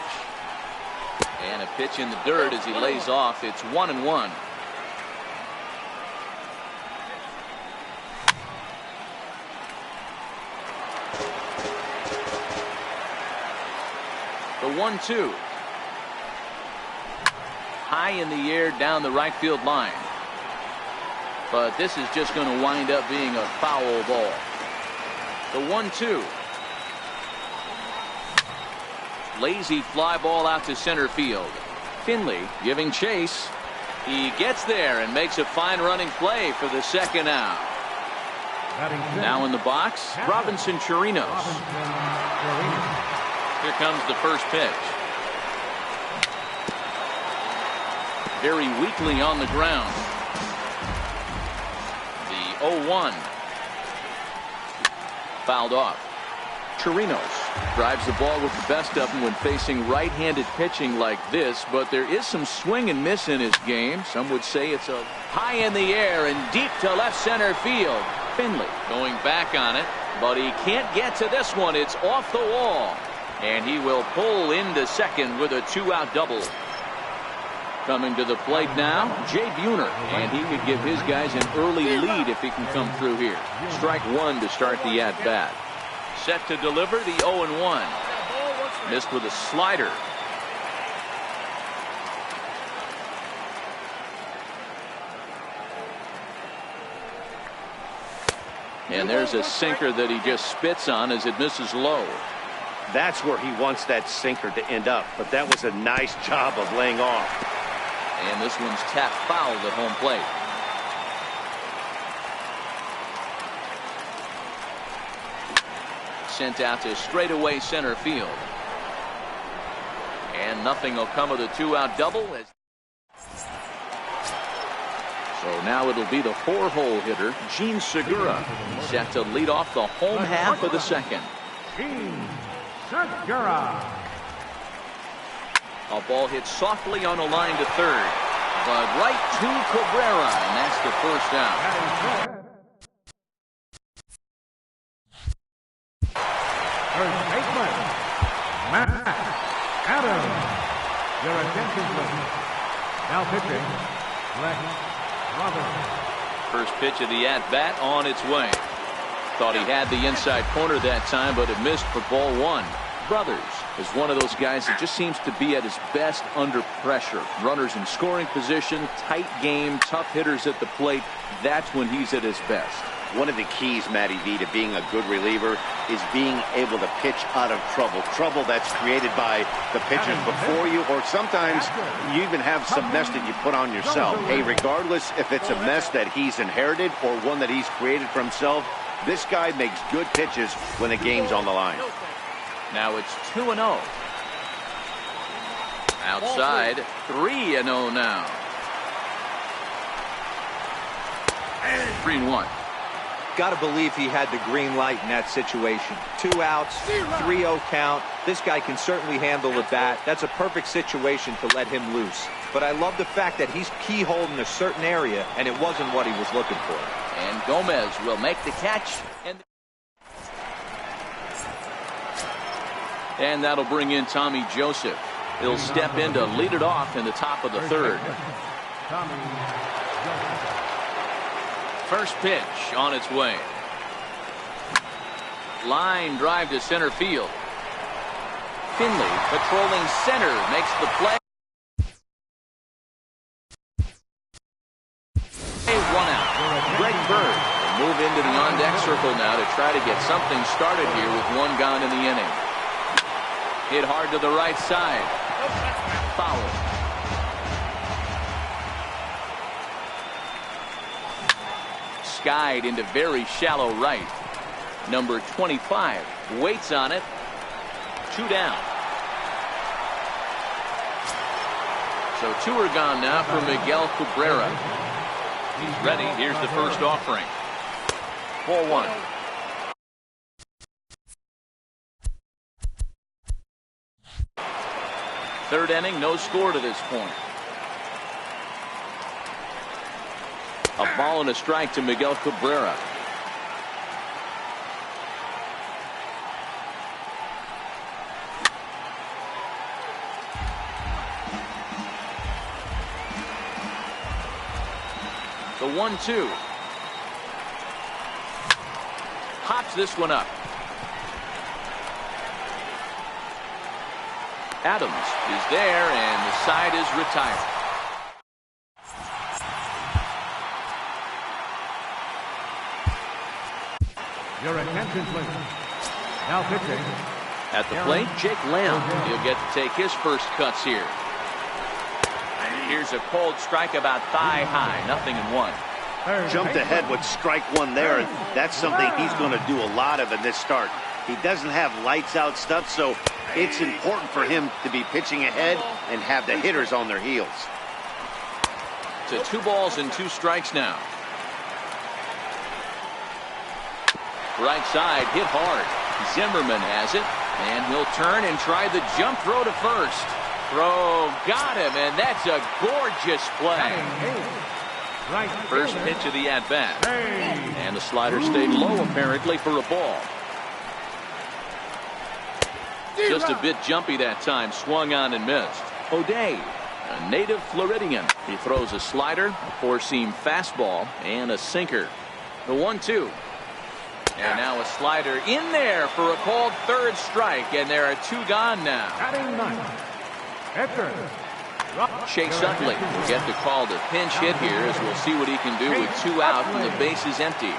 And a pitch in the dirt as he lays off. It's 1-1. The 1-2. High in the air down the right field line. But this is just going to wind up being a foul ball. The 1-2. Lazy fly ball out to center field. Finley giving chase. He gets there and makes a fine running play for the second out. Now in the box, Robinson Chirinos. Here comes the first pitch. Very weakly on the ground. The 0-1. Fouled off. Chirinos drives the ball with the best of them when facing right-handed pitching like this, but there is some swing and miss in his game. Some would say it's a high in the air and deep to left center field. Finley going back on it, but he can't get to this one. It's off the wall, and he will pull into second with a 2-out double. Coming to the plate now, Jay Buhner, and he could give his guys an early lead if he can come through here. Strike one to start the at-bat. Set to deliver the 0-1. Missed with a slider. And there's a sinker that he just spits on as it misses low. That's where he wants that sinker to end up, but that was a nice job of laying off. And this one's tapped foul at home plate. Sent out to straightaway center field. And nothing will come of the 2-out double. So now it'll be the 4-hole hitter, Gene Segura, set to lead off the home half of the second. Gene Segura. A ball hit softly on a line to third, but right to Cabrera, and that's the first out. First baseman, Matt Adams. Your attention, please. Now pitching, Lex Robinson. First pitch of the at-bat on its way. Thought he had the inside corner that time, but it missed for ball one. Brothers is one of those guys that just seems to be at his best under pressure. Runners in scoring position, tight game, tough hitters at the plate. That's when he's at his best. One of the keys, Matty V, to being a good reliever is being able to pitch out of trouble. Trouble that's created by the pitchers before you, or sometimes you even have some mess that you put on yourself. Hey, regardless if it's a mess that he's inherited or one that he's created for himself, this guy makes good pitches when the game's on the line. Now it's 2-0. Outside, 3-0 now. 3-1. Got to believe he had the green light in that situation. 2 outs, 3-0 count. This guy can certainly handle the bat. That's a perfect situation to let him loose. But I love the fact that he's keyholed in a certain area, and it wasn't what he was looking for. And Gomez will make the catch. And that'll bring in Tommy Joseph. He'll step in to lead it off in the top of the third. First pitch on its way. Line drive to center field. Finley patrolling center makes the play. 1 out. BraydenBurtch will move into the on-deck circle now to try to get something started here with 1 gone in the inning. Hit hard to the right side. Foul. Skied into very shallow right. Number 25 waits on it. 2 down. So 2 are gone now for Miguel Cabrera. He's ready. Here's the first offering. 4-1. Third inning, no score to this point. A ball and a strike to Miguel Cabrera. The 1-2. Pops this one up. Adams is there, and the side is retired. Your attention, please. Now pitching. At the plate, Jake Lamb. He'll get to take his first cuts here. Here's a cold strike about thigh high. 0-1. Jumped ahead with strike one there, and that's something he's going to do a lot of in this start. He doesn't have lights out stuff, so it's important for him to be pitching ahead and have the hitters on their heels. To 2 balls and 2 strikes now. Right side hit hard. Zimmerman has it, and he'll turn and try the jump throw to first. Throw got him, and that's a gorgeous play. First pitch of the at-bat. And the slider stayed low apparently for a ball. Just a bit jumpy that time. Swung on and missed. O'Day, a native Floridian. He throws a slider, a four-seam fastball, and a sinker. The 1-2. And now a slider in there for a called third strike, and there are 2 gone now. Chase Utley will get the call to pinch hit here, as we'll see what he can do with 2 out and the base is empty.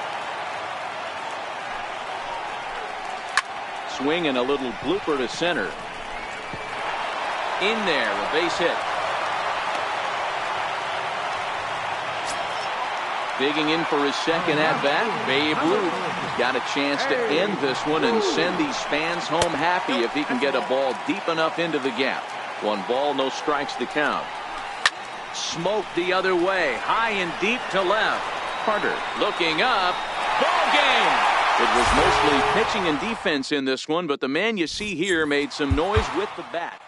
Swing and a little blooper to center. In there, a base hit. Digging in for his second at-bat, Babe Ruth has got a chance to end this one and send these fans home happy if he can get a ball deep enough into the gap. 1 ball, no strikes to count. Smoked the other way, high and deep to left. Carter looking up. Ball game! It was mostly pitching and defense in this one, but the man you see here made some noise with the bat.